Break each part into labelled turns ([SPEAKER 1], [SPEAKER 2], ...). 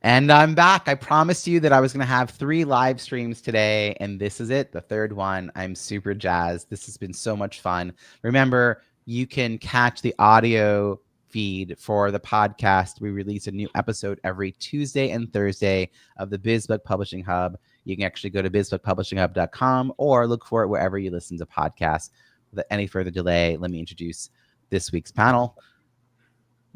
[SPEAKER 1] And I'm back. I promised you that I was going to have 3 live streams today, and this is it, the third one. I'm super jazzed. This has been so much fun. Remember, you can catch the audio feed for the podcast. We release a new episode every Tuesday and Thursday of the Biz Book Publishing Hub. You can actually go to bizbookpublishinghub.com or look for it wherever you listen to podcasts. Without any further delay, let me introduce this week's panel.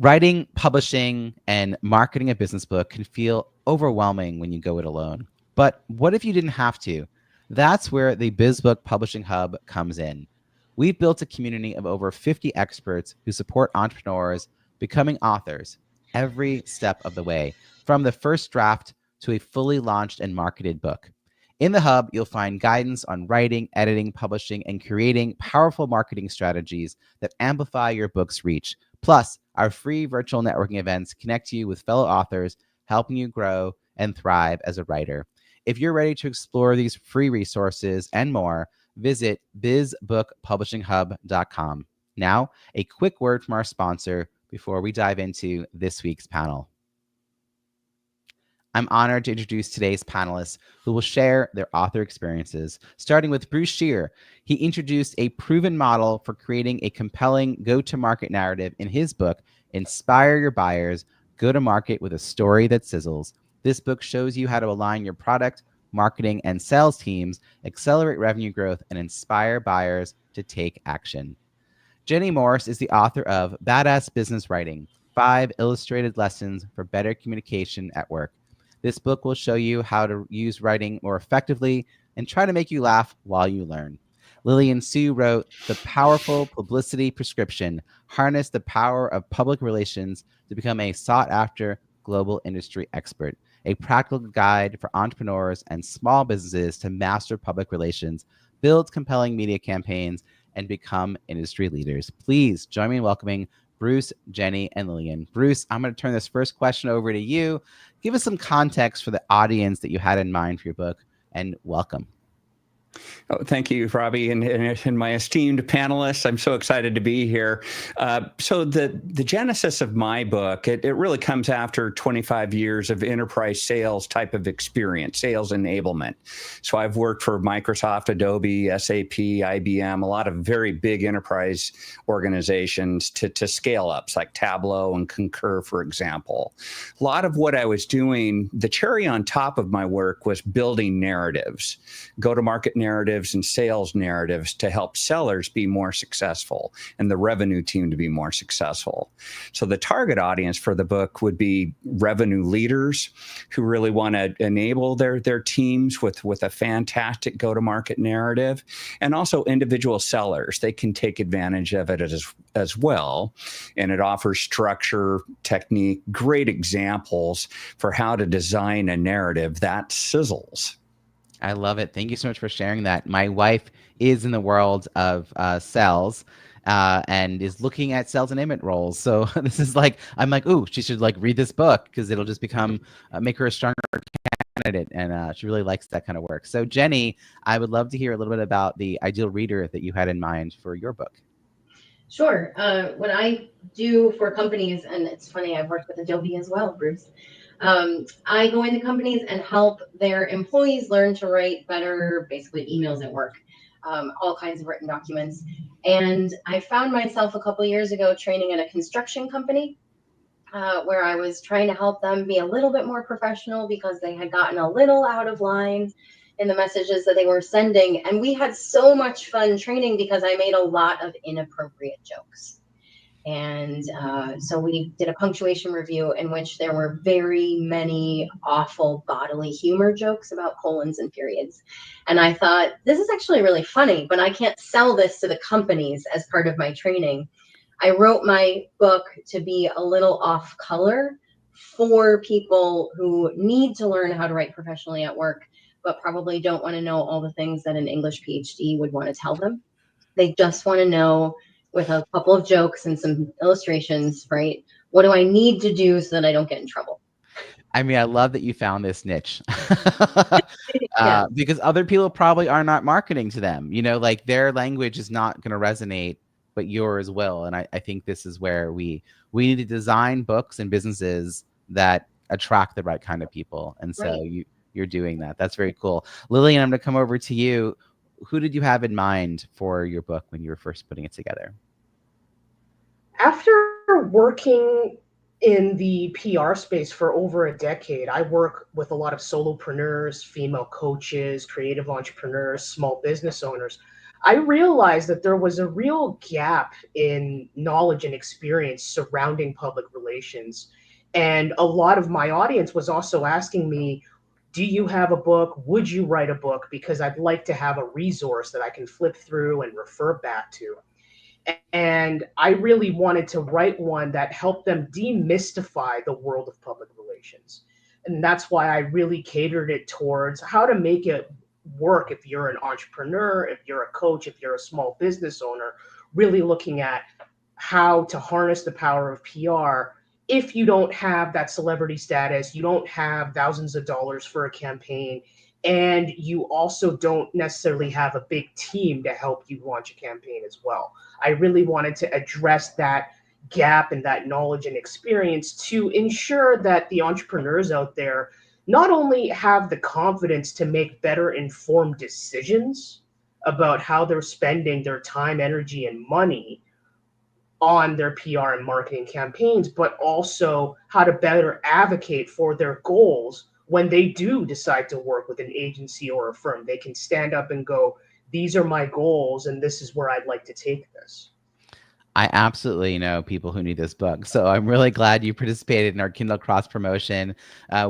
[SPEAKER 1] Writing, publishing, and marketing a business book can feel overwhelming when you go it alone. But what if you didn't have to? That's where the Biz Book Publishing Hub comes in. We've built a community of over 50 experts who support entrepreneurs becoming authors every step of the way, from the first draft to a fully launched and marketed book. In the Hub, you'll find guidance on writing, editing, publishing, and creating powerful marketing strategies that amplify your book's reach. Plus, our free virtual networking events connect you with fellow authors, helping you grow and thrive as a writer. If you're ready to explore these free resources and more, visit bizbookpublishinghub.com. Now, a quick word from our sponsor before we dive into this week's panel. I'm honored to introduce today's panelists who will share their author experiences, starting with Bruce Scheer. He introduced a proven model for creating a compelling go-to-market narrative in his book, Inspire Your Buyers, Go to Market with a Story That Sizzles. This book shows you how to align your product, marketing, and sales teams, accelerate revenue growth, and inspire buyers to take action. Jenny Morse is the author of Badass Business Writing, 5 Illustrated Lessons for Better Communication at Work. This book will show you how to use writing more effectively and try to make you laugh while you learn. Lilian Sue wrote The Powerful Publicity Prescription, Harness the Power of Public Relations to Become a Sought-After Global Industry Expert, a practical guide for entrepreneurs and small businesses to master public relations, build compelling media campaigns, and become industry leaders. Please join me in welcoming Bruce, Jenny, and Lilian. Bruce, I'm going to turn this first question over to you. Give us some context for the audience that you had in mind for your book, and welcome.
[SPEAKER 2] Oh, thank you, Robbie, and my esteemed panelists. I'm so excited to be here. So the genesis of my book, it really comes after 25 years of enterprise sales type of experience, sales enablement. So I've worked for Microsoft, Adobe, SAP, IBM, a lot of very big enterprise organizations to scale ups like Tableau and Concur, for example. A lot of what I was doing, the cherry on top of my work was building narratives, go-to-market narratives and sales narratives to help sellers be more successful and the revenue team to be more successful. So the target audience for the book would be revenue leaders who really want to enable their teams with a fantastic go-to-market narrative, and also individual sellers. They can take advantage of it as well. And it offers structure, technique, great examples for how to design a narrative that sizzles.
[SPEAKER 1] I love it. Thank you so much for sharing that. My wife is in the world of sales and is looking at sales enablement roles. So this is like, I'm like, ooh, she should like read this book because it'll just become, make her a stronger candidate. And she really likes that kind of work. So Jenny, I would love to hear a little bit about the ideal reader that you had in mind for your book.
[SPEAKER 3] Sure. What I do for companies, and it's funny, I've worked with Adobe as well, Bruce. I go into companies and help their employees learn to write better, basically emails at work, all kinds of written documents. And I found myself a couple years ago training at a construction company where I was trying to help them be a little bit more professional because they had gotten a little out of line in the messages that they were sending. And we had so much fun training because I made a lot of inappropriate jokes. And so we did a punctuation review in which there were very many awful bodily humor jokes about colons and periods. And I thought, this is actually really funny, but I can't sell this to the companies as part of my training. I wrote my book to be a little off color for people who need to learn how to write professionally at work, but probably don't want to know all the things that an English PhD would want to tell them. They just want to know, with a couple of jokes and some illustrations, right? What do I need to do so that I don't get in trouble?
[SPEAKER 1] I mean, I love that you found this niche because other people probably are not marketing to them. You know, like their language is not going to resonate, but yours will. And I think this is where we need to design books and businesses that attract the right kind of people. And so
[SPEAKER 3] Right.
[SPEAKER 1] you're doing that. That's very cool. Lilian, I'm going to come over to you. Who did you have in mind for your book when you were first putting it together?
[SPEAKER 4] After working in the PR space for over a decade, I work with a lot of solopreneurs, female coaches, creative entrepreneurs, small business owners. I realized that there was a real gap in knowledge and experience surrounding public relations. And a lot of my audience was also asking me, do you have a book? Would you write a book? Because I'd like to have a resource that I can flip through and refer back to. And I really wanted to write one that helped them demystify the world of public relations. And that's why I really catered it towards how to make it work if you're an entrepreneur, if you're a coach, if you're a small business owner, really looking at how to harness the power of PR. If you don't have that celebrity status, you don't have thousands of dollars for a campaign, and you also don't necessarily have a big team to help you launch a campaign as well. I really wanted to address that gap and that knowledge and experience to ensure that the entrepreneurs out there not only have the confidence to make better informed decisions about how they're spending their time, energy, and money on their PR and marketing campaigns, but also how to better advocate for their goals when they do decide to work with an agency or a firm. They can stand up and go, these are my goals, and this is where I'd like to take this.
[SPEAKER 1] I absolutely know people who need this book. So I'm really glad you participated in our Kindle cross promotion.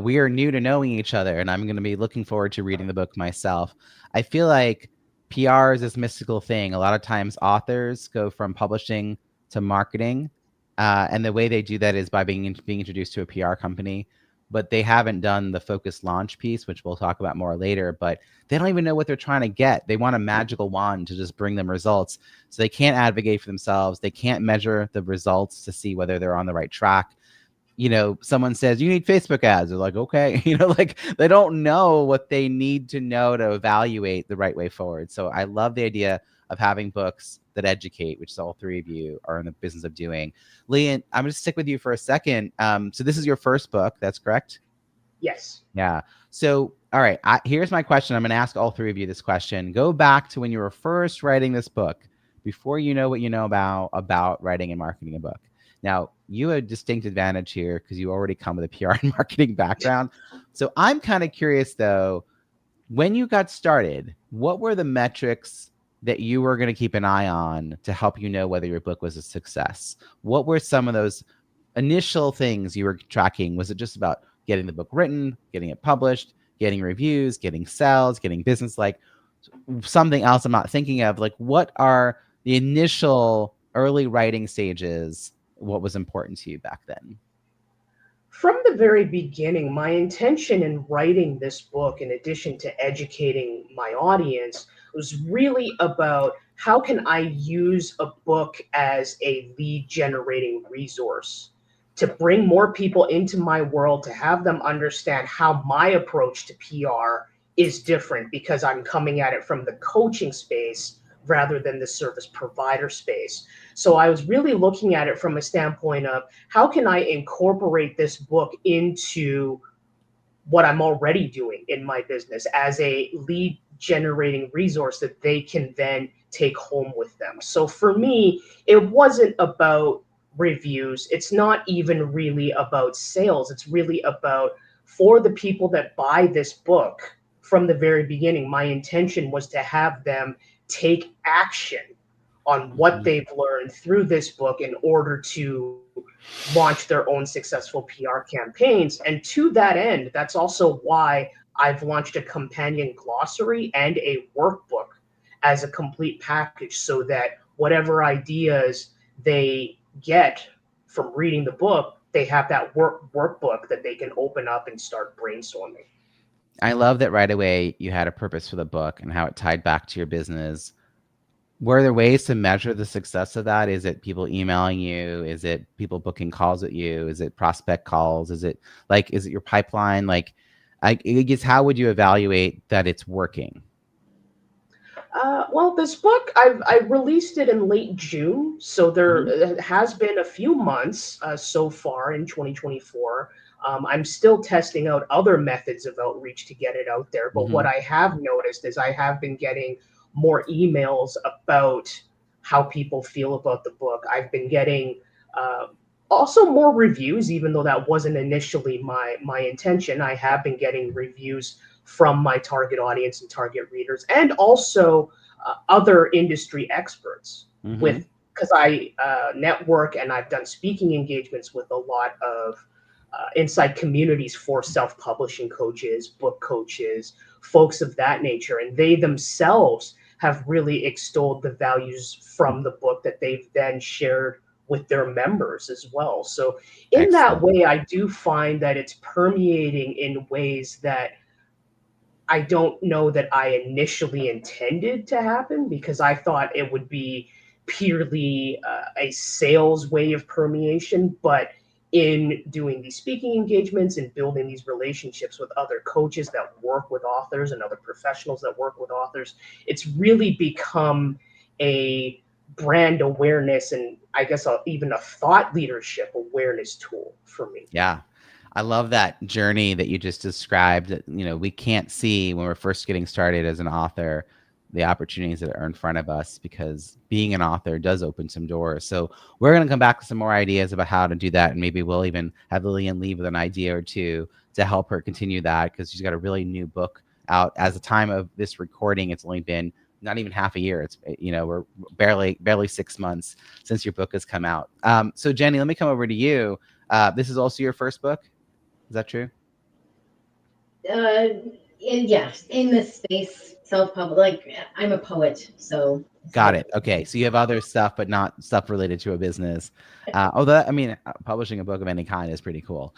[SPEAKER 1] We are new to knowing each other, and I'm going to be looking forward to reading the book myself. I feel like PR is this mystical thing. A lot of times authors go from publishing to marketing. And the way they do that is by being introduced to a PR company. But they haven't done the focused launch piece, which we'll talk about more later. But they don't even know what they're trying to get. They want a magical wand to just bring them results. So they can't advocate for themselves. They can't measure the results to see whether they're on the right track. You know, someone says, you need Facebook ads. They're like, okay, like they don't know what they need to know to evaluate the right way forward. So I love the idea of having books that educate, which all three of you are in the business of doing. Lilian, I'm going to stick with you for a second. So this is your first book. That's correct?
[SPEAKER 4] Yes.
[SPEAKER 1] Yeah. So, all right, here's my question. I'm going to ask all three of you this question. Go back to when you were first writing this book, before you know what you know about writing and marketing a book. Now, you have a distinct advantage here because you already come with a PR and marketing background. So I'm kind of curious, though, when you got started, what were the metrics that you were going to keep an eye on to help you know whether your book was a success? What were some of those initial things you were tracking? Was it just about getting the book written, getting it published, getting reviews, getting sales, getting business, like something else I'm not thinking of? Like, what are the initial early writing stages? What was important to you back then?
[SPEAKER 4] From the very beginning, my intention in writing this book, in addition to educating my audience, was really about how can I use a book as a lead generating resource to bring more people into my world, to have them understand how my approach to PR is different because I'm coming at it from the coaching space rather than the service provider space. So I was really looking at it from a standpoint of how can I incorporate this book into what I'm already doing in my business as a lead generating resource that they can then take home with them. So for me, it wasn't about reviews. It's not even really about sales. It's really about, for the people that buy this book from the very beginning, my intention was to have them take action on what they've learned through this book in order to launch their own successful PR campaigns. And to that end, that's also why I've launched a companion glossary and a workbook as a complete package, so that whatever ideas they get from reading the book, they have that workbook that they can open up and start brainstorming.
[SPEAKER 1] I love that right away you had a purpose for the book and how it tied back to your business. Were there ways to measure the success of that? Is it people emailing you? Is it people booking calls with you? Is it prospect calls? Is it your pipeline? Like, I guess, how would you evaluate that it's working?
[SPEAKER 4] Well, this book, I released it in late June, so there has been a few months so far in 2024. I'm still testing out other methods of outreach to get it out there. But what I have noticed is I have been getting more emails about how people feel about the book. I've been getting also more reviews, even though that wasn't initially my intention. I have been getting reviews from my target audience and target readers, and also other industry experts with, because I network and I've done speaking engagements with a lot of inside communities for self-publishing coaches, book coaches, folks of that nature. And they themselves have really extolled the values from the book that they've then shared with their members as well. So in that way, I do find that it's permeating in ways that I don't know that I initially intended to happen, because I thought it would be purely a sales way of permeation. But in doing these speaking engagements and building these relationships with other coaches that work with authors and other professionals that work with authors, it's really become a brand awareness and I guess even a thought leadership awareness tool for me.
[SPEAKER 1] Yeah. I love that journey that you just described. That, you know, we can't see when we're first getting started as an author, the opportunities that are in front of us, because being an author does open some doors. So we're going to come back with some more ideas about how to do that. And maybe we'll even have Lilian leave with an idea or two to help her continue that, because she's got a really new book out. As the time of this recording, it's only been not even half a year. It's, you know, we're barely 6 months since your book has come out. So Jenny, let me come over to you. This is also your first book. Is that true?
[SPEAKER 3] Yes, in the space, self-public. Like, I'm a poet, so.
[SPEAKER 1] Got it. Okay, so you have other stuff, but not stuff related to a business. Although, I mean, publishing a book of any kind is pretty cool.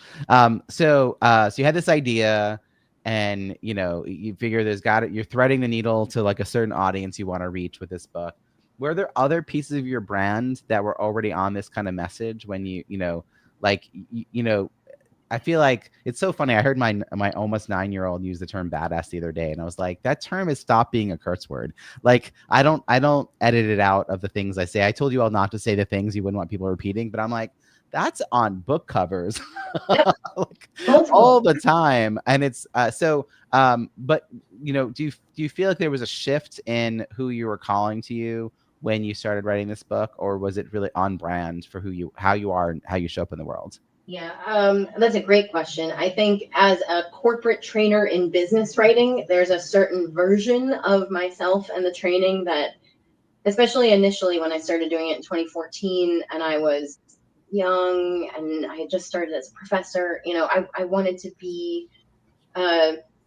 [SPEAKER 1] So you had this idea, and you know, you figure you're threading the needle to like a certain audience you want to reach with this book. Were there other pieces of your brand that were already on this kind of message when you know, like, you know, I feel like it's so funny. I heard my almost 9-year-old use the term badass the other day, and I was like, that term has stopped being a curse word. Like, I don't edit it out of the things I say. I told you all not to say the things you wouldn't want people repeating, but I'm like, that's on book covers like, all the time. And it's but you know, do you feel like there was a shift in who you were calling to you when you started writing this book, or was it really on brand for how you are and how you show up in the world?
[SPEAKER 3] Yeah, that's a great question. I think as a corporate trainer in business writing, there's a certain version of myself and the training that, especially initially when I started doing it in 2014 and I was young and I had just started as a professor, you know, I wanted to be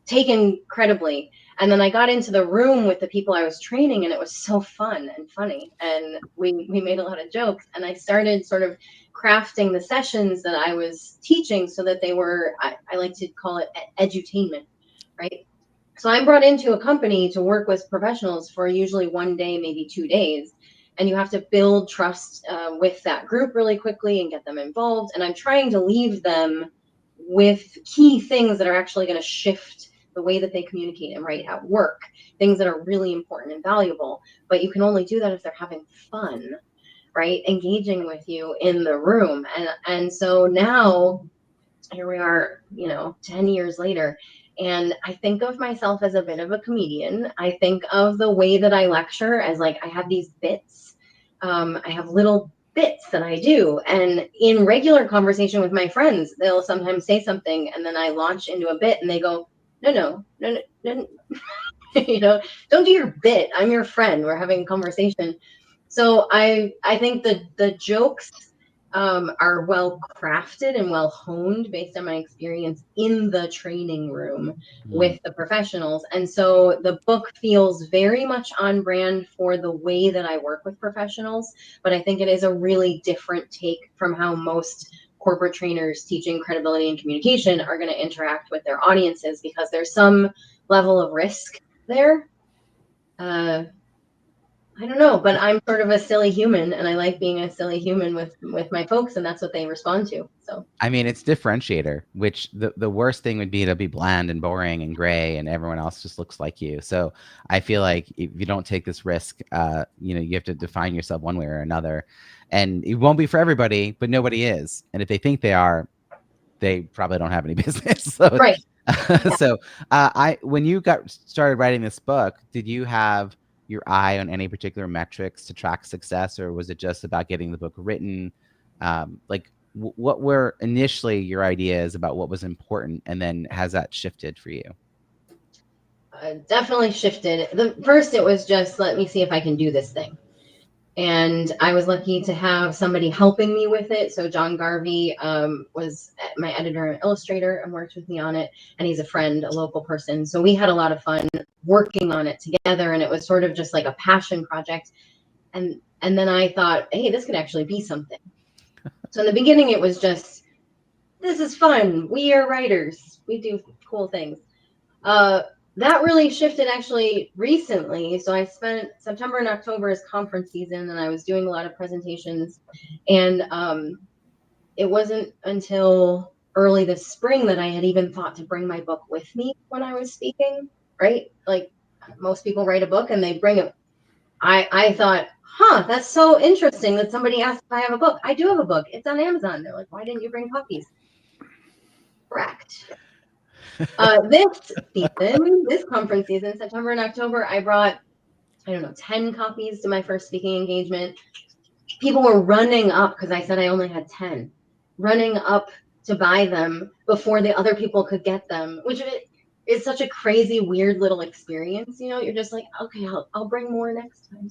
[SPEAKER 3] taken credibly. And then I got into the room with the people I was training, and it was so fun and funny. And we made a lot of jokes. And I started sort of crafting the sessions that I was teaching so that they were, I like to call it edutainment, right? So I'm brought into a company to work with professionals for usually 1 day, maybe 2 days. And you have to build trust with that group really quickly and get them involved. And I'm trying to leave them with key things that are actually going to shift the way that they communicate and write at work, things that are really important and valuable. But you can only do that if they're having fun, right? Engaging with you in the room. And so now here we are, you know, 10 years later, and I think of myself as a bit of a comedian. I think of the way that I lecture as like, I have these bits. I have little bits that I do. And in regular conversation with my friends, they'll sometimes say something and then I launch into a bit and they go, no. You know, don't do your bit. I'm your friend. We're having a conversation. So I think the jokes are well crafted and well honed based on my experience in the training room with the professionals. And so the book feels very much on brand for the way that I work with professionals. But I think it is a really different take from how most corporate trainers teaching credibility and communication are going to interact with their audiences, because there's some level of risk there. I don't know, but I'm sort of a silly human, and I like being a silly human with my folks, and that's what they respond to. So
[SPEAKER 1] I mean, it's differentiator, which the worst thing would be to be bland and boring and gray and everyone else just looks like you. So I feel like if you don't take this risk, you know, you have to define yourself one way or another, and it won't be for everybody, but nobody is. And if they think they are, they probably don't have any business. So,
[SPEAKER 3] Right.
[SPEAKER 1] so when you got started writing this book, did you have your eye on any particular metrics to track success, or was it just about getting the book written? Like, what were initially your ideas about what was important, and then has that shifted for you?
[SPEAKER 3] Definitely shifted. The first, it was just, let me see if I can do this thing. And I was lucky to have somebody helping me with it. So John Garvey was my editor and illustrator and worked with me on it. And he's a friend, a local person. So we had a lot of fun working on it together. And it was sort of just like a passion project. And then I thought, hey, this could actually be something. So in the beginning, it was just, this is fun. We are writers. We do cool things. That really shifted actually recently. So I spent September and October as conference season, and I was doing a lot of presentations. And it wasn't until early this spring that I had even thought to bring my book with me when I was speaking, right? Like most people write a book and they bring it. I thought, that's so interesting that somebody asked if I have a book. I do have a book. It's on Amazon. They're like, why didn't you bring copies? Correct. This season, this conference season, September and October, I brought, 10 copies to my first speaking engagement. People were running up because I said I only had 10, running up to buy them before the other people could get them, which is such a crazy, weird little experience. You're just like, okay, I'll bring more next time.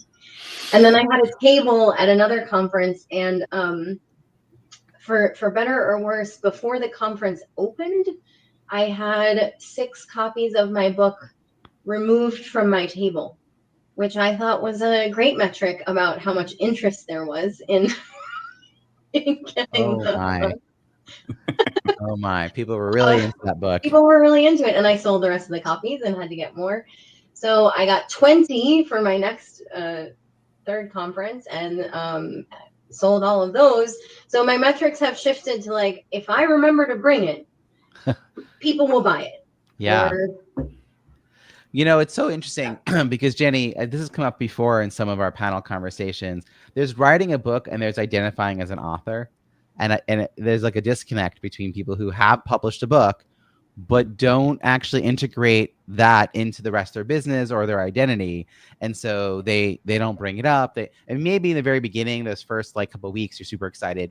[SPEAKER 3] And then I had a table at another conference, and for better or worse, before the conference opened, I had 6 copies of my book removed from my table, which I thought was a great metric about how much interest there was in getting the book.
[SPEAKER 1] Oh my, people were really into that book.
[SPEAKER 3] People were really into it, and I sold the rest of the copies and had to get more. So I got 20 for my next third conference, and sold all of those. So my metrics have shifted to, like, if I remember to bring it, people will buy it.
[SPEAKER 1] Yeah. It's so interesting because Jenny, this has come up before in some of our panel conversations. There's writing a book and there's identifying as an author. And there's like a disconnect between people who have published a book, but don't actually integrate that into the rest of their business or their identity. And so they don't bring it up. And maybe in the very beginning, those first like couple of weeks, you're super excited.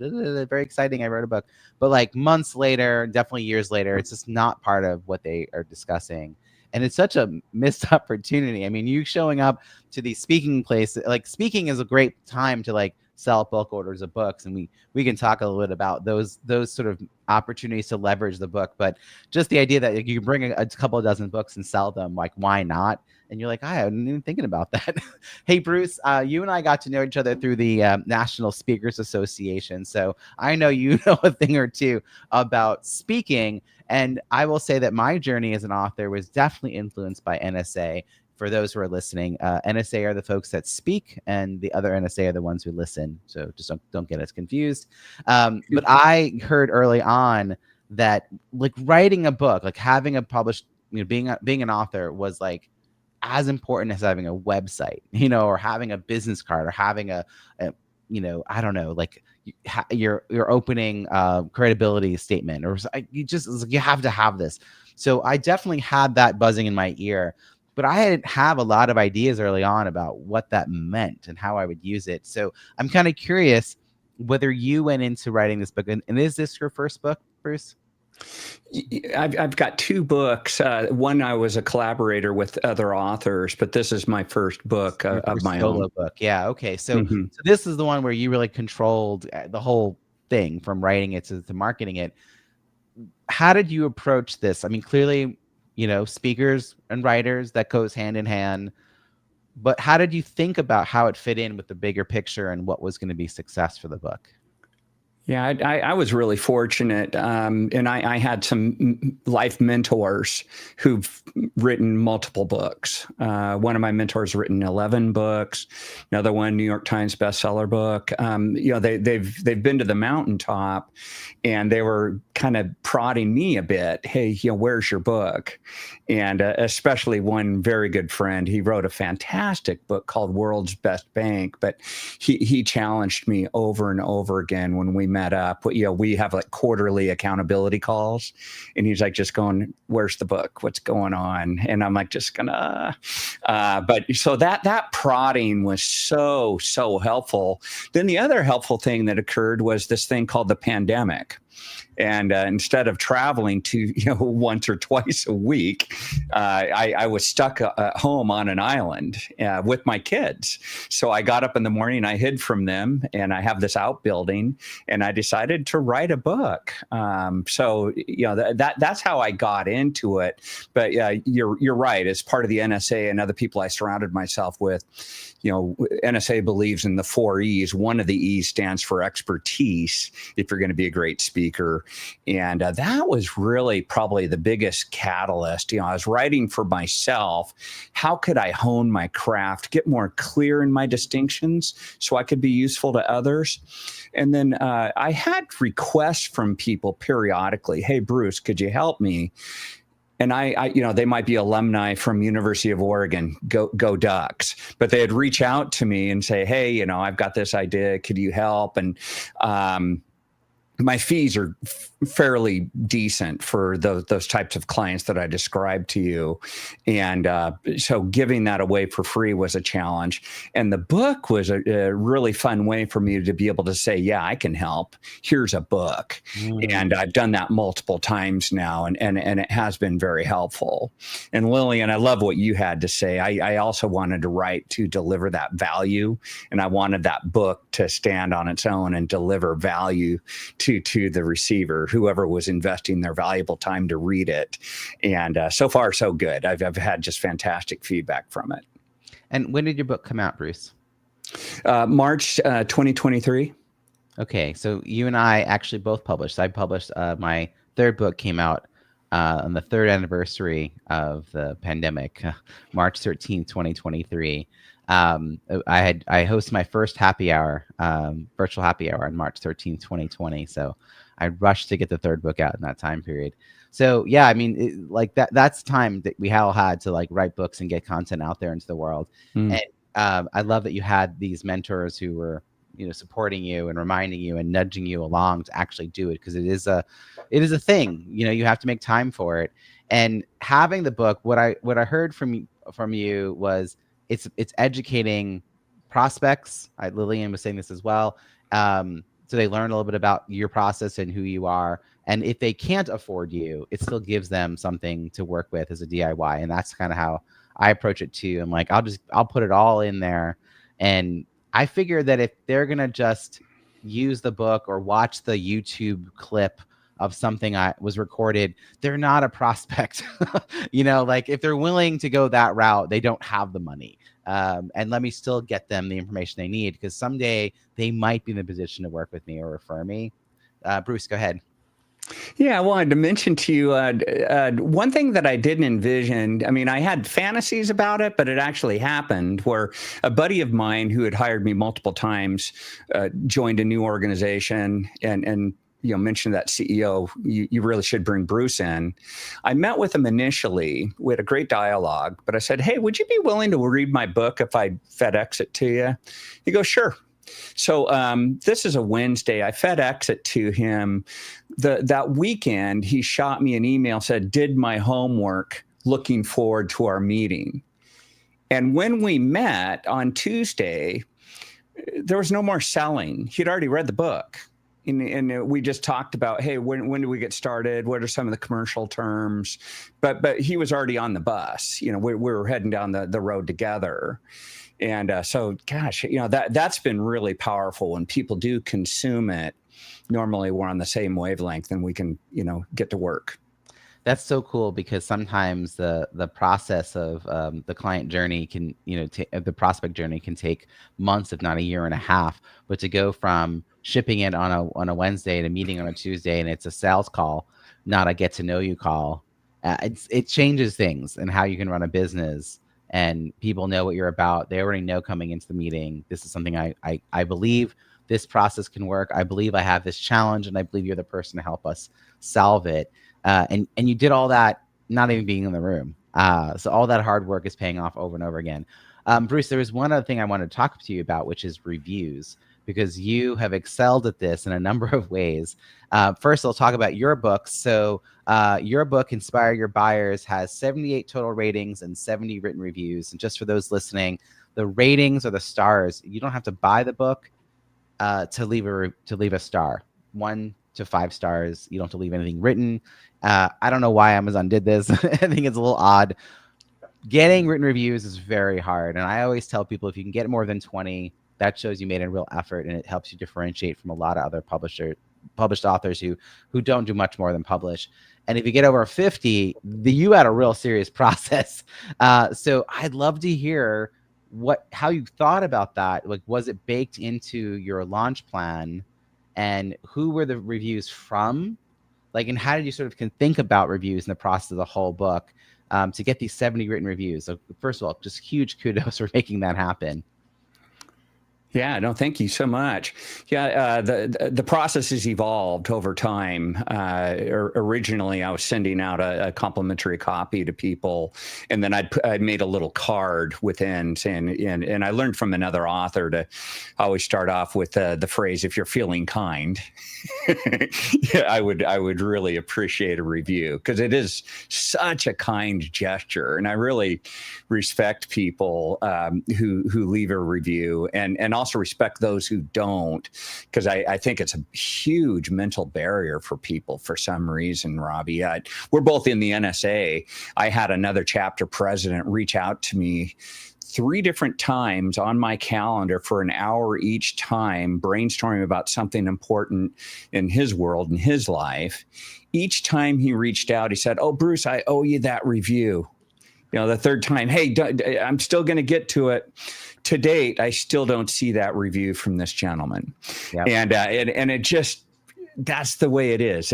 [SPEAKER 1] Very exciting. I wrote a book. But like months later, definitely years later, it's just not part of what they are discussing. And it's such a missed opportunity. I mean, you showing up to these speaking places, like speaking is a great time to like sell bulk orders of books, and we can talk a little bit about those sort of opportunities to leverage the book. But just the idea that you can bring a couple of dozen books and sell them, like, why not? And you're like, I wasn't even thinking about that. Hey, Bruce, you and I got to know each other through the National Speakers Association, so I know you know a thing or two about speaking. And I will say that my journey as an author was definitely influenced by NSA. For those who are listening, NSA are the folks that speak, and the other NSA are the ones who listen. So just don't get us confused. But I heard early on that like writing a book, like having a published, being an author was like as important as having a website, or having a business card, or having a I don't know, like your opening credibility statement, or you have to have this. So I definitely had that buzzing in my ear. But I didn't have a lot of ideas early on about what that meant and how I would use it. So I'm kind of curious whether you went into writing this book. And is this your first book, Bruce?
[SPEAKER 2] I've got 2 books. One, I was a collaborator with other authors, but this is my first book of my own.
[SPEAKER 1] Book. Yeah. Okay. So this is the one where you really controlled the whole thing, from writing it to marketing it. How did you approach this? I mean, clearly, speakers and writers, that goes hand in hand. But how did you think about how it fit in with the bigger picture and what was going to be success for the book?
[SPEAKER 2] Yeah, I was really fortunate. And I had some life mentors who've written multiple books. One of my mentors written 11 books, another one, New York Times bestseller book. They've been to the mountaintop, and they were kind of prodding me a bit. Hey, where's your book? And especially one very good friend, he wrote a fantastic book called World's Best Bank, but he challenged me over and over again when we met up. We have like quarterly accountability calls, and he's like just going, "Where's the book? What's going on?" And I'm like, just gonna. But so that prodding was so helpful. Then the other helpful thing that occurred was this thing called the pandemic. And instead of traveling to, once or twice a week, I was stuck at home on an island with my kids. So I got up in the morning, I hid from them, and I have this outbuilding, and I decided to write a book. So that's how I got into it. But you're right. As part of the NSA and other people I surrounded myself with, NSA believes in the 4 E's. One of the E's stands for expertise, if you're going to be a great speaker. And that was really probably the biggest catalyst. I was writing for myself. How could I hone my craft, get more clear in my distinctions so I could be useful to others? And then I had requests from people periodically. Hey, Bruce, could you help me? And I they might be alumni from University of Oregon, go Ducks, but they'd reach out to me and say, hey, I've got this idea. Could you help? And my fees are fairly decent for those types of clients that I described to you. And so giving that away for free was a challenge. And the book was a really fun way for me to be able to say, yeah, I can help. Here's a book. And I've done that multiple times now, and it has been very helpful. And Lilian, I love what you had to say. I also wanted to write to deliver that value, and I wanted that book to stand on its own and deliver value to the receiver, whoever was investing their valuable time to read it. And so far, so good. I've had just fantastic feedback from it.
[SPEAKER 1] And when did your book come out, Bruce?
[SPEAKER 2] March 2023.
[SPEAKER 1] Okay, so you and I actually both published. I published my third book came out on the third anniversary of the pandemic, March 13th, 2023. I hosted my first happy hour, virtual happy hour on March 13th, 2020. So I rushed to get the third book out in that time period. So yeah, I mean, that's time that we all had to write books and get content out there into the world. And I love that you had these mentors who were, supporting you and reminding you and nudging you along to actually do it, because it is a thing. You have to make time for it. And having the book, what I heard from you was it's educating prospects. Lilian was saying this as well. So they learn a little bit about your process and who you are. And if they can't afford you, it still gives them something to work with as a DIY. And that's kind of how I approach it too. I'm like, I'll put it all in there. And I figure that if they're going to just use the book or watch the YouTube clip of something I was recorded, they're not a prospect. If they're willing to go that route, they don't have the money. And let me still get them the information they need, because someday they might be in the position to work with me or refer me. Bruce, go ahead.
[SPEAKER 2] Yeah, I wanted to mention to you one thing that I didn't envision. I mean, I had fantasies about it, but it actually happened, where a buddy of mine who had hired me multiple times joined a new organization and mentioned that CEO, you really should bring Bruce in. I met with him initially. We had a great dialogue, but I said, hey, would you be willing to read my book if I FedEx it to you? He goes, sure. So this is a Wednesday. I FedEx it to him. That weekend, he shot me an email, said, did my homework, looking forward to our meeting. And when we met on Tuesday, there was no more selling. He'd already read the book. And we just talked about, hey, when do we get started? What are some of the commercial terms? But he was already on the bus. We were heading down the road together. And so, gosh, that's been really powerful when people do consume it. Normally, we're on the same wavelength and we can, get to work.
[SPEAKER 1] That's so cool, because sometimes the process of the client journey can, the prospect journey can take months, if not a year and a half. But to go from shipping it on a Wednesday to meeting on a Tuesday, and it's a sales call, not a get to know you call, it changes things and how you can run a business. And people know what you're about. They already know coming into the meeting, this is something I believe this process can work. I believe I have this challenge, and I believe you're the person to help us solve it. And you did all that not even being in the room. So all that hard work is paying off over and over again. Bruce, there was one other thing I wanted to talk to you about, which is reviews. because you have excelled at this in a number of ways. First, I'll talk about your book. So your book, Inspire Your Buyers, has 78 total ratings and 70 written reviews. And just for those listening, the ratings are the stars. You don't have to buy the book to leave a star. 1 to 5 stars. You don't have to leave anything written. I don't know why Amazon did this. I think it's a little odd. Getting written reviews is very hard. And I always tell people, if you can get more than 20, that shows you made a real effort, and it helps you differentiate from a lot of other published authors who don't do much more than publish. And if you get over 50, you had a real serious process. So I'd love to hear how you thought about that. Like, was it baked into your launch plan, and who were the reviews from? Like, and how did you sort of think about reviews in the process of the whole book to get these 70 written reviews? So first of all, just huge kudos for making that happen.
[SPEAKER 2] Yeah, no, thank you so much. Yeah, the process has evolved over time. Originally, I was sending out a complimentary copy to people, and then I made a little card within saying, and I learned from another author to always start off with the phrase, "If you're feeling kind," yeah, I would really appreciate a review, because it is such a kind gesture, and I really respect people who leave a review, and also respect those who don't, because I think it's a huge mental barrier for people for some reason, Robbie. We're both in the NSA. I had another chapter president reach out to me 3 different times on my calendar for an hour each time, brainstorming about something important in his world and his life. Each time he reached out, he said, "Oh, Bruce, I owe you that review." The third time, "Hey, I'm still going to get to it." To date, I still don't see that review from this gentleman. Yep. And it just, that's the way it is.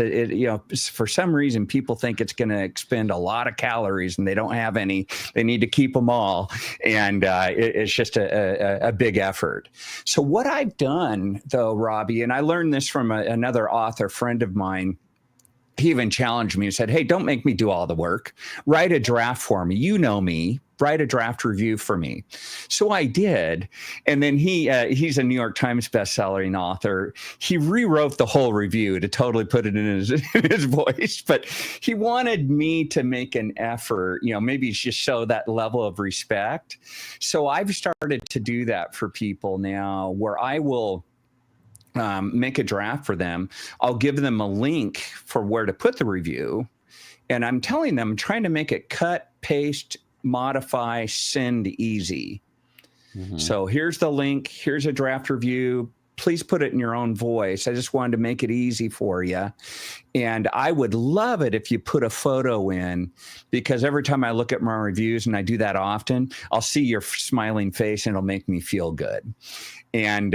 [SPEAKER 2] For some reason, people think it's going to expend a lot of calories, and they don't have any. They need to keep them all. And it's just a big effort. So what I've done, though, Robbie, and I learned this from another author friend of mine. He even challenged me and said, "Hey, don't make me do all the work. Write a draft for me. You know me. Write a draft review for me." So I did. And then he's a New York Times bestselling author. He rewrote the whole review to totally put it in his voice. But he wanted me to make an effort, maybe just show that level of respect. So I've started to do that for people now, where I will make a draft for them. I'll give them a link for where to put the review. And I'm telling them, trying to make it cut, paste, modify, send easy. Mm-hmm. So here's the link. Here's a draft review. Please put it in your own voice. I just wanted to make it easy for you. And I would love it if you put a photo in, because every time I look at my reviews, and I do that often, I'll see your smiling face, and it'll make me feel good. And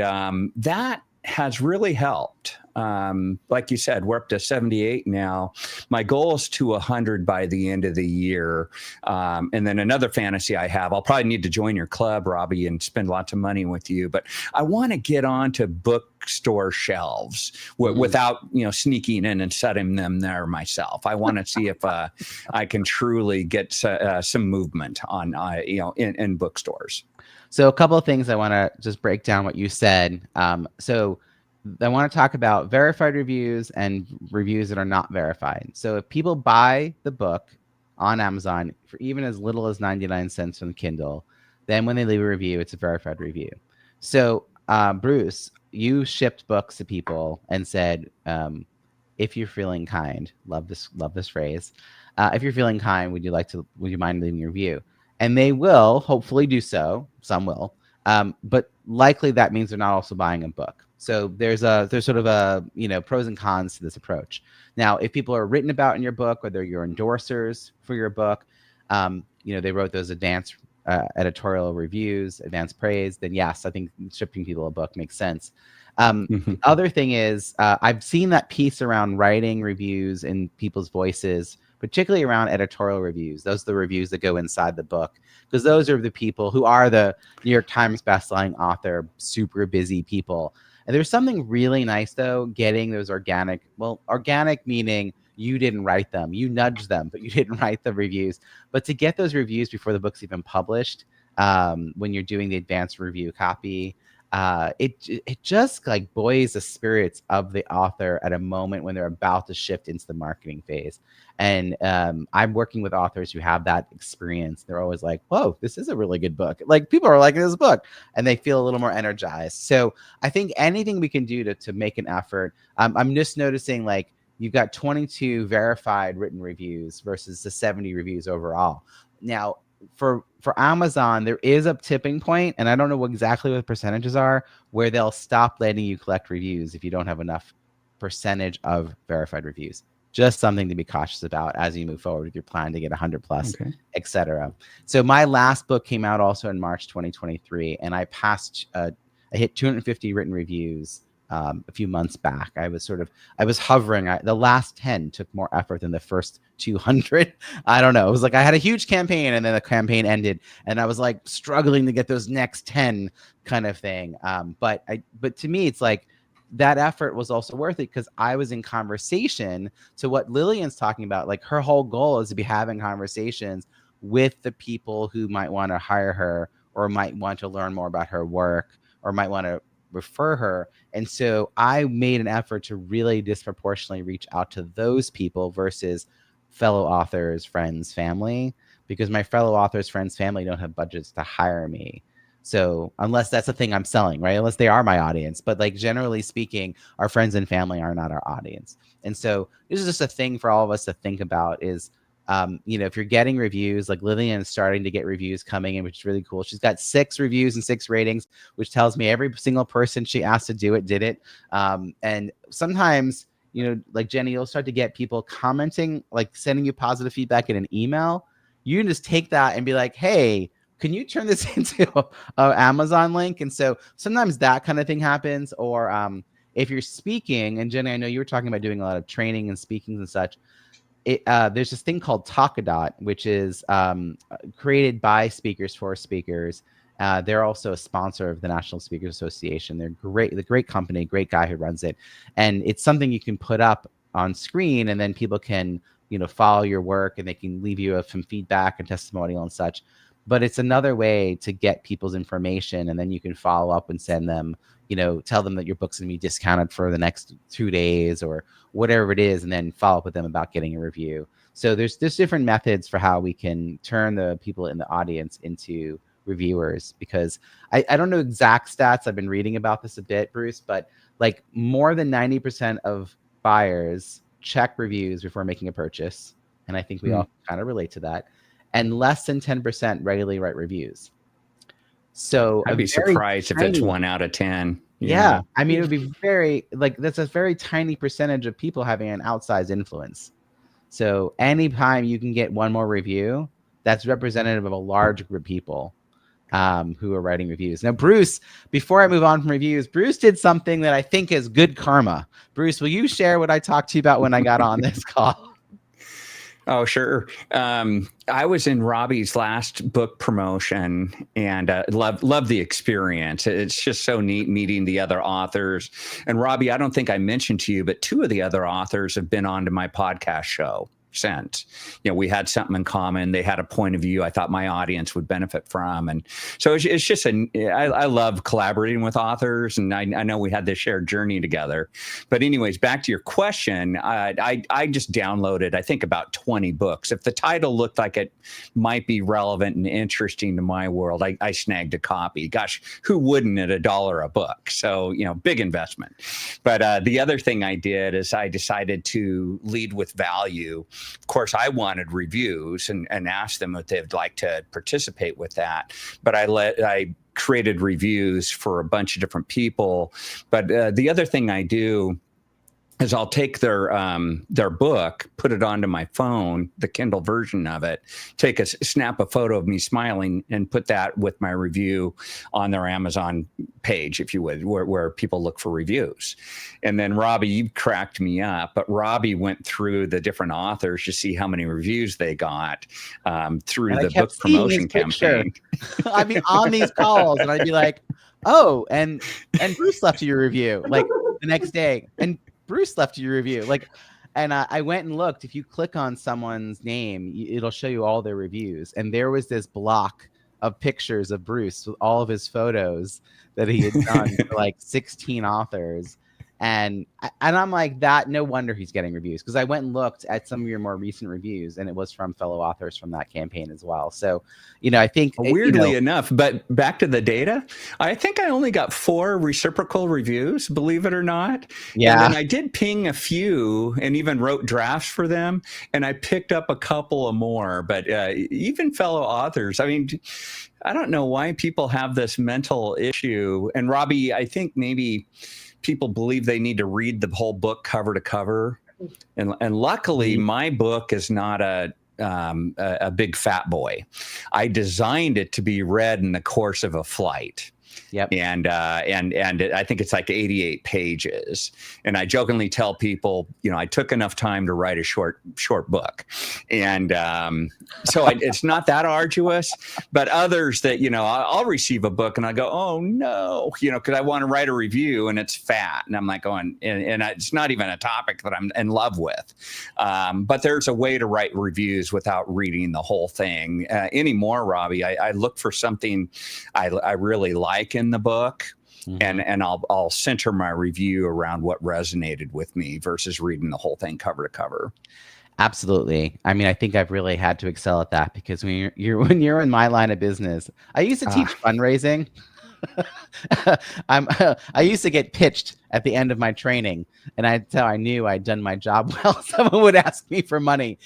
[SPEAKER 2] that has really helped. Like you said, we're up to 78 now. My goal is to 100 by the end of the year. And then another fantasy I have, I'll probably need to join your club, Robbie, and spend lots of money with you. But I want to get onto bookstore shelves without, sneaking in and setting them there myself. I want to see if I can truly get some movement on, in bookstores.
[SPEAKER 1] So a couple of things I want to just break down what you said. So I want to talk about verified reviews and reviews that are not verified. So if people buy the book on Amazon for even as little as 99 cents on Kindle, then when they leave a review, it's a verified review. So Bruce, you shipped books to people and said, if you're feeling kind, love this phrase. If you're feeling kind, would you mind leaving a review? And they will hopefully do so. Some will, but likely that means they're not also buying a book. So there's sort of a pros and cons to this approach. Now, if people are written about in your book, or they're your endorsers for your book, they wrote those advanced editorial reviews, advanced praise, then yes, I think shipping people a book makes sense. The other thing is, I've seen that piece around writing reviews in people's voices, particularly around editorial reviews. Those are the reviews that go inside the book, because those are the people who are the New York Times bestselling author, super busy people. And there's something really nice, though, getting those organic meaning you didn't write them. You nudged them, but you didn't write the reviews. But to get those reviews before the book's even published, when you're doing the advanced review copy, it just like buoys the spirits of the author at a moment when they're about to shift into the marketing phase. And I'm working with authors who have that experience. They're always like, whoa, this is a really good book. Like people are liking this book and they feel a little more energized. So I think anything we can do to make an effort. I'm just noticing like you've got 22 verified written reviews versus the 70 reviews overall. Now, for Amazon, there is a tipping point, and I don't know exactly what the percentages are, where they'll stop letting you collect reviews if you don't have enough percentage of verified reviews. Just something to be cautious about as you move forward with your plan to get 100 plus, etc. So my last book came out also in March 2023, and I hit 250 written reviews a few months back. I was hovering. The last 10 took more effort than the first 200. I don't know. It was like I had a huge campaign and then the campaign ended and I was like struggling to get those next 10 kind of thing. But to me, it's like that effort was also worth it because I was in conversation to what Lilian's talking about. Like her whole goal is to be having conversations with the people who might want to hire her or might want to learn more about her work or might want to refer her. And so I made an effort to really disproportionately reach out to those people versus fellow authors, friends, family, because my fellow authors, friends, family don't have budgets to hire me. So unless that's the thing I'm selling, right? Unless they are my audience. But like generally speaking, our friends and family are not our audience. And so this is just a thing for all of us to think about is, if you're getting reviews, like Lilian is starting to get reviews coming in, which is really cool. She's got 6 reviews and 6 ratings, which tells me every single person she asked to do it did it. And sometimes, like Jenny, you'll start to get people commenting, like sending you positive feedback in an email. You can just take that and be like, hey, can you turn this into a Amazon link? And so sometimes that kind of thing happens. Or if you're speaking, and Jenny, I know you were talking about doing a lot of training and speakings and such. There's this thing called Talkadot, which is created by speakers for speakers. They're also a sponsor of the National Speakers Association. They're great, the great company, great guy who runs it. And it's something you can put up on screen and then people can, follow your work and they can leave you some feedback and testimonial and such. But it's another way to get people's information and then you can follow up and send them, tell them that your book's going to be discounted for the next 2 days or whatever it is, and then follow up with them about getting a review. So there's different methods for how we can turn the people in the audience into reviewers, because I don't know exact stats. I've been reading about this a bit, Bruce, but like more than 90% of buyers check reviews before making a purchase. And I think we all kind of relate to that. And less than 10% regularly write reviews. So
[SPEAKER 2] I'd be surprised if it's 1 out of 10.
[SPEAKER 1] Yeah. I mean, it would be that's a very tiny percentage of people having an outsized influence. So anytime you can get one more review, that's representative of a large group of people who are writing reviews. Now, Bruce, before I move on from reviews, Bruce did something that I think is good karma. Bruce, will you share what I talked to you about when I got on this call?
[SPEAKER 2] Oh, sure. I was in Robbie's last book promotion and love the experience. It's just so neat meeting the other authors. And Robbie, I don't think I mentioned to you, but 2 of the other authors have been on to my podcast show since. We had something in common. They had a point of view I thought my audience would benefit from. And so it's just I love collaborating with authors, and I know we had this shared journey together. But anyways, back to your question, I just downloaded, I think, about 20 books. If the title looked like it might be relevant and interesting to my world, I snagged a copy. Gosh, who wouldn't at $1 a book? So, big investment. But the other thing I did is I decided to lead with value. Of course, I wanted reviews and asked them if they'd like to participate with that. But I created reviews for a bunch of different people. But the other thing I do is I'll take their book, put it onto my phone, the Kindle version of it, snap a photo of me smiling and put that with my review on their Amazon page, if you would, where people look for reviews. And then Robbie, you cracked me up, but Robbie went through the different authors to see how many reviews they got through the book promotion campaign.
[SPEAKER 1] I'd be on these calls and I'd be like, oh, and Bruce left you a review like the next day. And Bruce left you a review. And I went and looked. If you click on someone's name, it'll show you all their reviews. And there was this block of pictures of Bruce with all of his photos that he had done for like 16 authors. And I'm like, that no wonder he's getting reviews, because I went and looked at some of your more recent reviews, and it was from fellow authors from that campaign as well. So, I think
[SPEAKER 2] weirdly enough, but back to the data, I think I only got 4 reciprocal reviews, believe it or not.
[SPEAKER 1] Yeah.
[SPEAKER 2] And then I did ping a few and even wrote drafts for them, and I picked up a couple of more. But even fellow authors, I mean, I don't know why people have this mental issue. And Robbie, I think maybe people believe they need to read the whole book cover to cover. And luckily, my book is not a big fat boy. I designed it to be read in the course of a flight.
[SPEAKER 1] Yep.
[SPEAKER 2] And I think it's like 88 pages. And I jokingly tell people, I took enough time to write a short book. And so it's not that arduous. But others that, I'll receive a book and I go, oh, no, because I want to write a review and it's fat. And I'm like going, and it's not even a topic that I'm in love with. But there's a way to write reviews without reading the whole thing. Anymore, Robbie, I look for something I really like in the book, and I'll center my review around what resonated with me versus reading the whole thing cover to cover.
[SPEAKER 1] Absolutely. I mean, I think I've really had to excel at that, because when you're in my line of business, I used to teach fundraising. I used to get pitched at the end of my training, and that's how I knew I'd done my job well. Someone would ask me for money.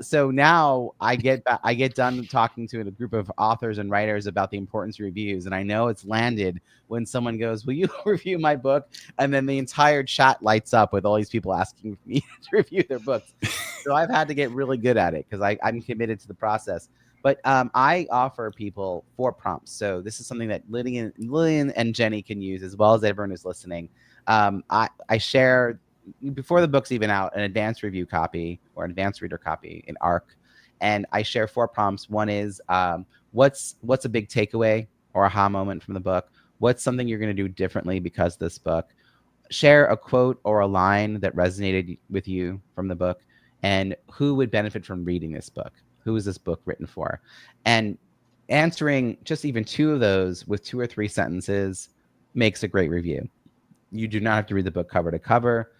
[SPEAKER 1] So now I get done talking to a group of authors and writers about the importance of reviews, and I know it's landed when someone goes, "Will you review my book?" And then the entire chat lights up with all these people asking me to review their books. So I've had to get really good at it, because I'm committed to the process. But I offer people 4 prompts. So this is something that Lilian and Jenny can use, as well as everyone who's listening. I share, before the book's even out, an advanced review copy or an advanced reader copy, an ARC. And I share 4 prompts. One is, what's a big takeaway or aha moment from the book? What's something you're going to do differently because of this book? Share a quote or a line that resonated with you from the book. And who would benefit from reading this book? Who is this book written for? And answering just even 2 of those with 2 or 3 sentences makes a great review. You do not have to read the book cover to cover.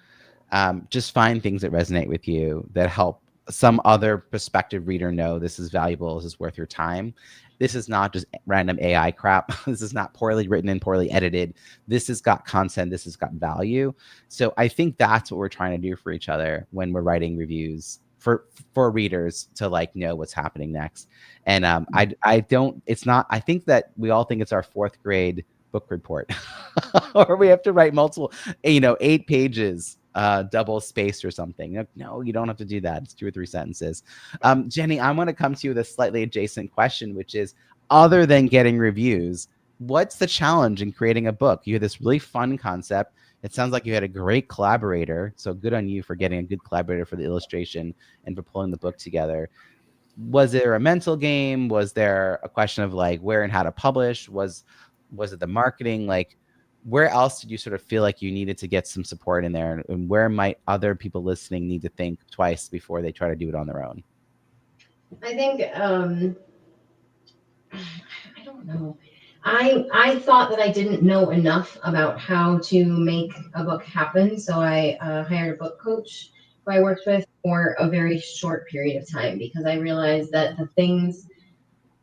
[SPEAKER 1] Just find things that resonate with you, that help some other prospective reader know this is valuable, this is worth your time. This is not just random AI crap. This is not poorly written and poorly edited. This has got content. This has got value. So I think that's what we're trying to do for each other when we're writing reviews, for readers to know what's happening next. And I think that we all think it's our 4th grade book report, or we have to write multiple, 8 pages, double spaced or something. No, you don't have to do that. It's 2 or 3 sentences. Jenny, I want to come to you with a slightly adjacent question, which is, other than getting reviews, what's the challenge in creating a book? You had this really fun concept. It sounds like you had a great collaborator. So good on you for getting a good collaborator for the illustration and for pulling the book together. Was there a mental game? Was there a question of where and how to publish? Was it the marketing? Where else did you sort of feel like you needed to get some support in there? And where might other people listening need to think twice before they try to do it on their own?
[SPEAKER 3] I think, I don't know. I thought that I didn't know enough about how to make a book happen. So I hired a book coach who I worked with for a very short period of time, because I realized that the things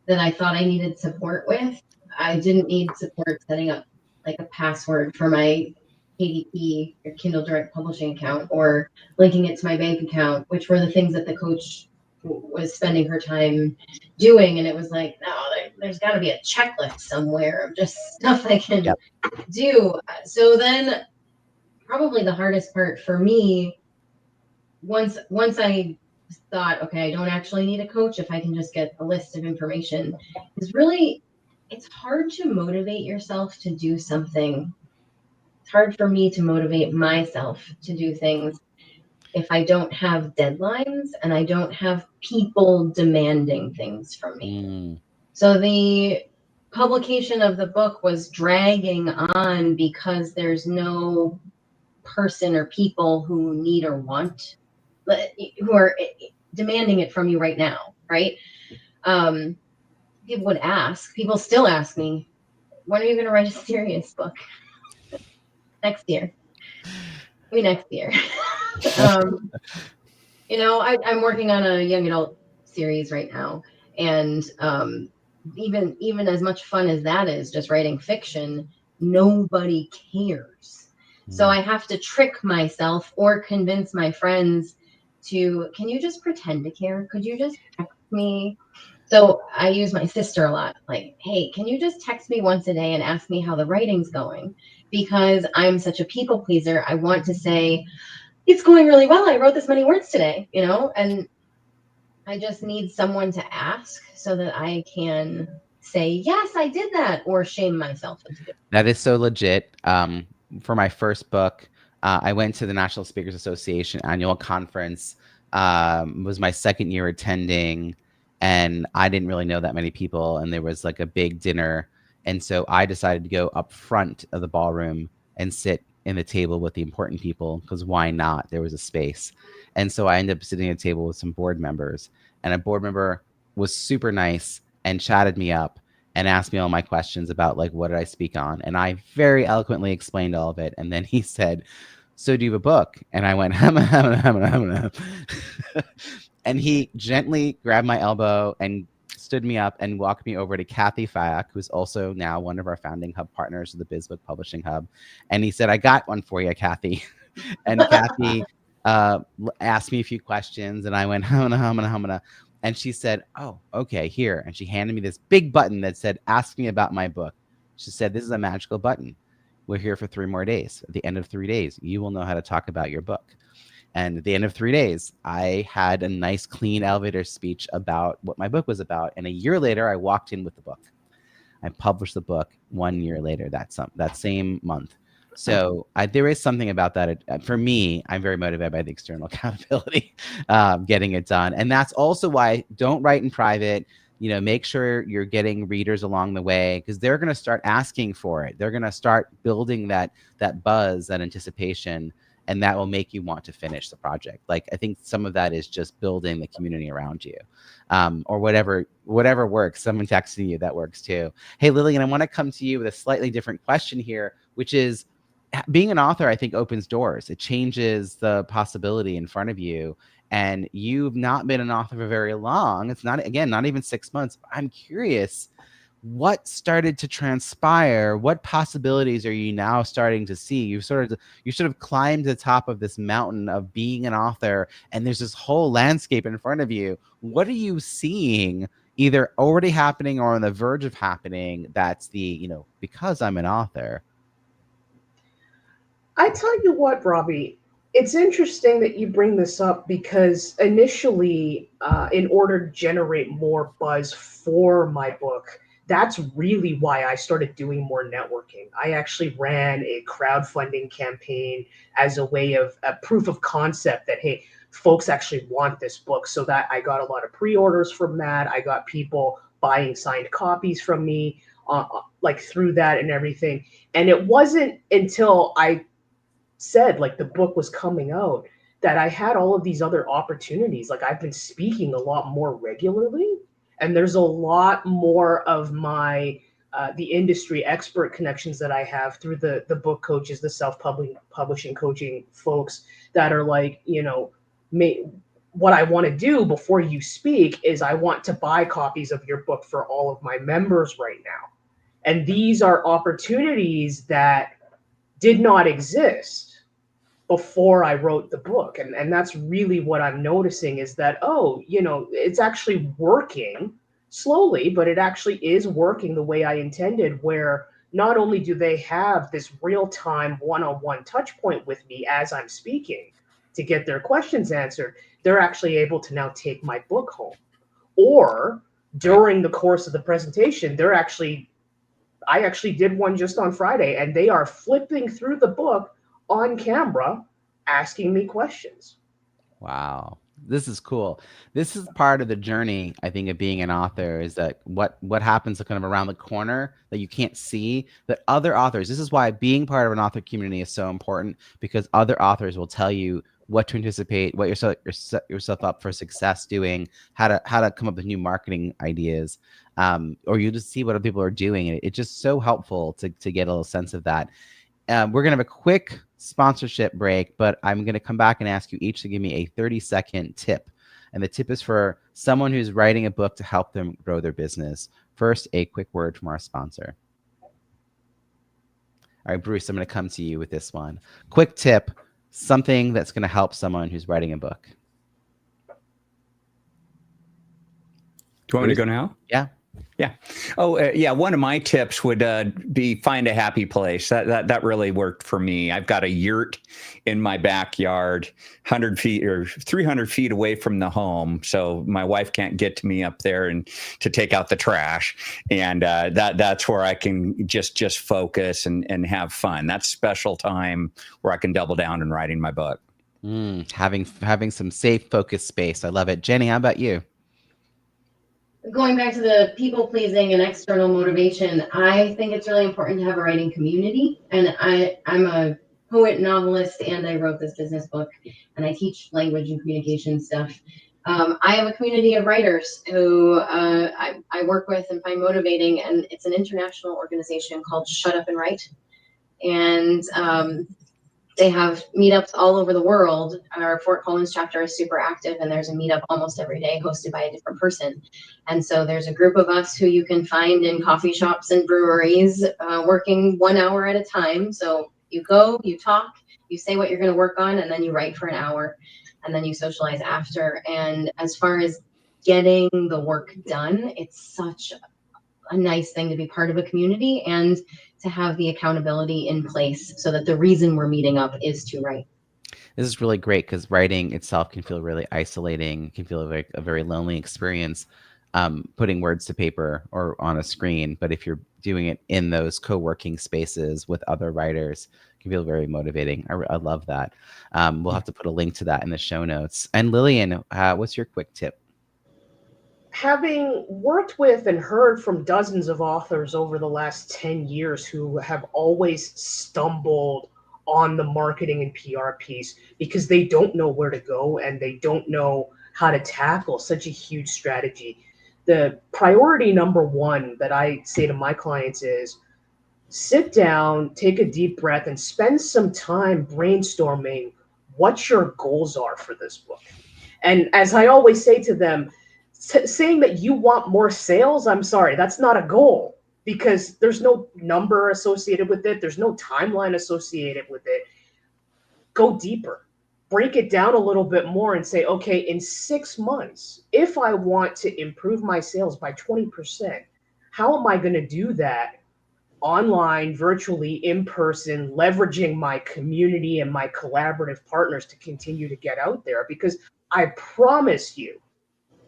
[SPEAKER 3] that I thought I needed support with, I didn't need support setting up a password for my KDP or Kindle Direct Publishing account, or linking it to my bank account, which were the things that the coach was spending her time doing. And it was no, there's got to be a checklist somewhere of just stuff I can do. So then probably the hardest part for me, once I thought, okay, I don't actually need a coach if I can just get a list of information, is really, it's hard to motivate yourself to do something. It's hard for me to motivate myself to do things if I don't have deadlines and I don't have people demanding things from me. So the publication of the book was dragging on because there's no person or people who need or want, who are demanding it from you right now, right? people would ask. People still ask me, when are you going to write a serious book? Next year. Maybe next year. I'm working on a young adult series right now, and even as much fun as that is, just writing fiction, nobody cares. So I have to trick myself or convince my friends can you just pretend to care? Could you just text me? So I use my sister a lot. Like, hey, can you just text me once a day and ask me how the writing's going? Because I'm such a people pleaser. I want to say, it's going really well. I wrote this many words today, and I just need someone to ask so that I can say, yes, I did that, or shame myself into doing it.
[SPEAKER 1] That is so legit. For my first book, I went to the National Speakers Association annual conference. Was my second year attending, and I didn't really know that many people, and there was like a big dinner. And so I decided to go up front of the ballroom and sit in the table with the important people, because why not? There was a space. And so I ended up sitting at a table with some board members, and a board member was super nice and chatted me up and asked me all my questions about like, what did I speak on? And I very eloquently explained all of it. And then he said, so do you have a book? And I went, and he gently grabbed my elbow and stood me up and walked me over to Kathy Fayak, who's also now one of our founding hub partners of the Biz Book Publishing Hub. And he said, I got one for you, Kathy. And Kathy asked me a few questions, and I went, humana. And she said, oh, okay, here. And she handed me this big button that said, ask me about my book. She said, this is a magical button. We're here for 3 more days. At the end of 3 days, you will know how to talk about your book. And at the end of 3 days, I had a nice, clean elevator speech about what my book was about. And a year later, I walked in with the book. I published the book 1 year later, that same month. So there is something about that. For me, I'm very motivated by the external accountability, getting it done. And that's also why don't write in private. Make sure you're getting readers along the way, because they're going to start asking for it. They're going to start building that buzz, that anticipation, and that will make you want to finish the project. Like, I think some of that is just building the community around you, or whatever works. Someone texting you, that works too. Hey, Lilian, I want to come to you with a slightly different question here, which is, being an author, I think, opens doors. It changes the possibility in front of you. And you've not been an author for very long. It's not even 6 months. I'm curious, what started to transpire? What possibilities are you now starting to see? You sort of climbed to the top of this mountain of being an author, and there's this whole landscape in front of you. What are you seeing either already happening or on the verge of happening that's because I'm an author?
[SPEAKER 4] I tell you what, Robbie, it's interesting that you bring this up, because initially, in order to generate more buzz for my book, that's really why I started doing more networking. I actually ran a crowdfunding campaign as a way of a proof of concept that, hey, folks actually want this book. So that I got a lot of pre-orders from that. I got people buying signed copies from me, like through that and everything. And it wasn't until I said like the book was coming out that I had all of these other opportunities. Like, I've been speaking a lot more regularly, and there's a lot more of my the industry expert connections that I have through the book coaches, the self-publishing coaching folks that are like, what I want to do before you speak is I want to buy copies of your book for all of my members right now. And these are opportunities that did not exist before I wrote the book. And that's really what I'm noticing, is that, it's actually working slowly, but it actually is working the way I intended, where not only do they have this real-time one-on-one touch point with me as I'm speaking to get their questions answered, they're actually able to now take my book home. Or during the course of the presentation, I actually did one just on Friday, and they are flipping through the book on camera, asking me questions.
[SPEAKER 1] Wow. This is cool. This is part of the journey, I think, of being an author, is that what happens kind of around the corner that you can't see, that other authors, this is why being part of an author community is so important, because other authors will tell you what to anticipate, what yourself up for success doing, how to come up with new marketing ideas, or you just see what other people are doing. It's just so helpful to get a little sense of that. We're going to have a quick sponsorship break, but I'm going to come back and ask you each to give me a 30-second tip. And the tip is for someone who's writing a book to help them grow their business. First, a quick word from our sponsor. All right, Bruce, I'm going to come to you with this one. Quick tip, something that's going to help someone who's writing a book.
[SPEAKER 2] Do you want me to go now?
[SPEAKER 1] Yeah.
[SPEAKER 2] Yeah. Oh, yeah. One of my tips would be find a happy place. That really worked for me. I've got a yurt in my backyard, 100 feet or 300 feet away from the home. So my wife can't get to me up there and to take out the trash. And that's where I can just focus and have fun. That's special time where I can double down in writing my book.
[SPEAKER 1] Having some safe, focused space. I love it. Jenny, how about you?
[SPEAKER 3] Going back to the people pleasing and external motivation, I think it's really important to have a writing community. And I'm a poet, novelist, and I wrote this business book, and I teach language and communication stuff. I have a community of writers who I work with and find motivating, and it's an international organization called Shut Up and Write. And they have meetups all over the world. Our Fort Collins chapter is super active, and there's a meetup almost every day hosted by a different person. And so there's a group of us who you can find in coffee shops and breweries, working 1 hour at a time. So you go, you talk, you say what you're going to work on, and then you write for an hour, and then you socialize after. And as far as getting the work done, it's such a nice thing to be part of a community and to have the accountability in place so that the reason we're meeting up is to write.
[SPEAKER 1] This is really great because writing itself can feel really isolating, can feel a very lonely experience, putting words to paper or on a screen. But if you're doing it in those co-working spaces with other writers, it can feel very motivating. I love that. We'll have to put a link to that in the show notes. And Lilian, what's your quick tip?
[SPEAKER 4] Having worked with and heard from dozens of authors over the last 10 years who have always stumbled on the marketing and PR piece because they don't know where to go and they don't know how to tackle such a huge strategy. The priority number one that I say to my clients is sit down, take a deep breath, and spend some time brainstorming what your goals are for this book. And as I always say to them, saying that you want more sales, I'm sorry, that's not a goal because there's no number associated with it. There's no timeline associated with it. Go deeper, break it down a little bit more and say, okay, in 6 months, if I want to improve my sales by 20%, how am I going to do that online, virtually, in person, leveraging my community and my collaborative partners to continue to get out there? Because I promise you,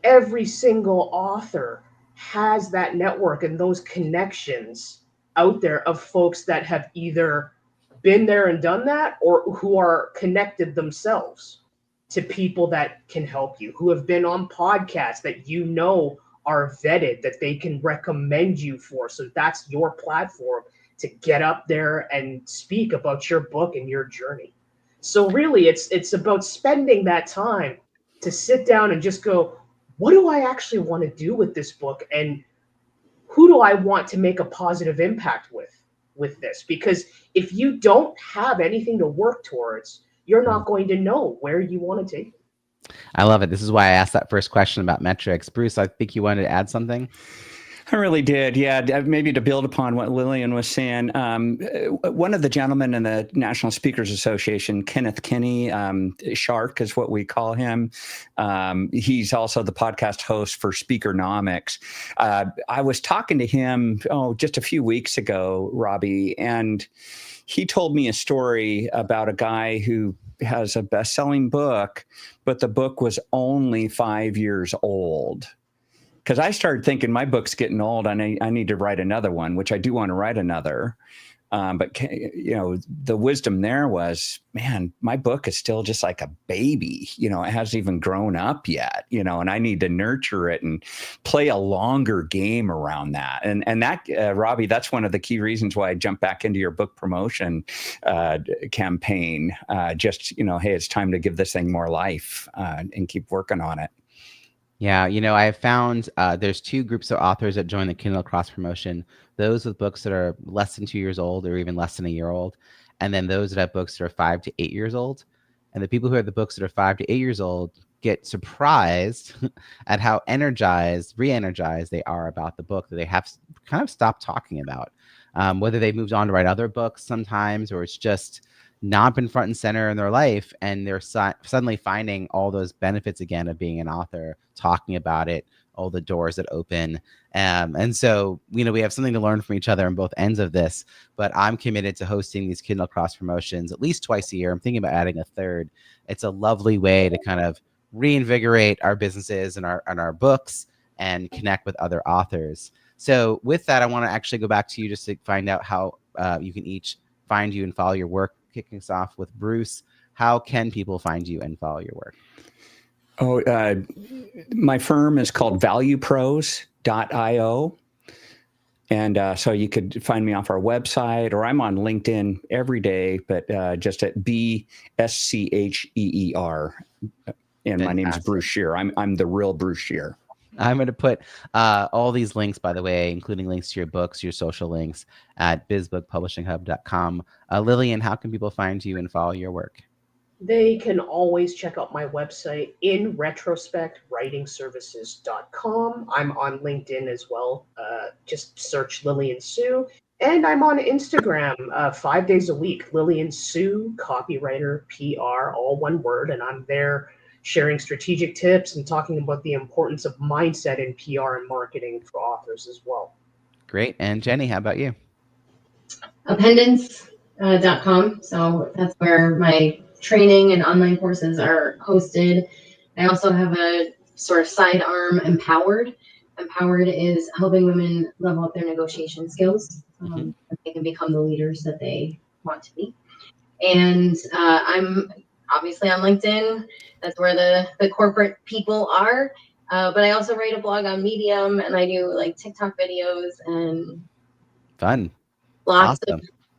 [SPEAKER 4] every single author has that network and those connections out there of folks that have either been there and done that or who are connected themselves to people that can help you, who have been on podcasts that you know are vetted, that they can recommend you for. So that's your platform to get up there and speak about your book and your journey. So really, it's about spending that time to sit down and just go, what do I actually want to do with this book? And who do I want to make a positive impact with this? Because if you don't have anything to work towards, you're not going to know where you want to take it.
[SPEAKER 1] I love it. This is why I asked that first question about metrics. Bruce, I think you wanted to add something.
[SPEAKER 2] I really did. Yeah. Maybe to build upon what Lilian was saying, one of the gentlemen in the National Speakers Association, Kenneth Kinney, Shark is what we call him. He's also the podcast host for Speakernomics. I was talking to him, just a few weeks ago, Robbie, and he told me a story about a guy who has a best-selling book, but the book was only 5 years old. Because I started thinking my book's getting old and I need to write another one, which I do want to write another. But the wisdom there was, man, my book is still just like a baby. It hasn't even grown up yet. And I need to nurture it and play a longer game around that. And that, Robbie, that's one of the key reasons why I jumped back into your book promotion campaign. Hey, it's time to give this thing more life and keep working on it.
[SPEAKER 1] Yeah, I have found there's two groups of authors that join the Kindle cross promotion. Those with books that are less than 2 years old or even less than a year old, and then those that have books that are 5 to 8 years old. And the people who have the books that are 5 to 8 years old get surprised at how re-energized they are about the book that they have kind of stopped talking about. Whether they've moved on to write other books sometimes, or it's just not been front and center in their life, and they're suddenly finding all those benefits again of being an author, talking about it, all the doors that open. And so, we have something to learn from each other on both ends of this, but I'm committed to hosting these Kindle cross promotions at least twice a year. I'm thinking about adding a third. It's a lovely way to kind of reinvigorate our businesses and our books and connect with other authors. So with that, I want to actually go back to you just to find out how you can each find you and follow your work. Kicking us off with Bruce, how can people find you and follow your work?
[SPEAKER 2] My firm is called valuepros.io. And so you could find me off our website, or I'm on LinkedIn every day, but just at BSCHEER. And my name is Bruce Scheer. I'm the real Bruce Scheer.
[SPEAKER 1] I'm going to put all these links, by the way, including links to your books, your social links at bizbookpublishinghub.com. Lilian, how can people find you and follow your work?
[SPEAKER 4] They can always check out my website, in retrospect, writingservices.com. I'm on LinkedIn as well. Just search Lilian Sue. And I'm on Instagram 5 days a week, Lilian Sue, copywriter, PR, all one word. And I'm there sharing strategic tips and talking about the importance of mindset in PR and marketing for authors as well.
[SPEAKER 1] Great. And Jenny, how about you?
[SPEAKER 3] Appendants.com. So that's where my training and online courses are hosted. I also have a sort of sidearm, Empowered. Empowered is helping women level up their negotiation skills so they can become the leaders that they want to be. And I'm obviously on LinkedIn. That's where the corporate people are. But I also write a blog on Medium, and I do like TikTok videos and
[SPEAKER 1] fun.
[SPEAKER 3] Lots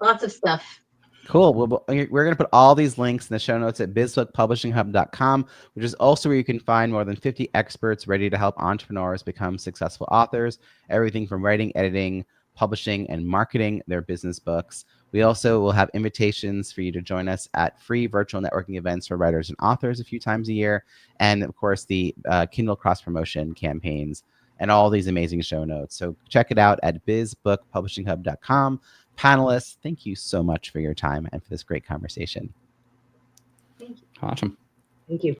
[SPEAKER 3] of stuff.
[SPEAKER 1] Cool. Well, we're going to put all these links in the show notes at bizbookpublishinghub.com, which is also where you can find more than 50 experts ready to help entrepreneurs become successful authors, everything from writing, editing, publishing, and marketing their business books. We also will have invitations for you to join us at free virtual networking events for writers and authors a few times a year. And of course, the Kindle cross promotion campaigns and all these amazing show notes. So check it out at bizbookpublishinghub.com. Panelists, thank you so much for your time and for this great conversation.
[SPEAKER 3] Thank you.
[SPEAKER 2] Awesome.
[SPEAKER 4] Thank you.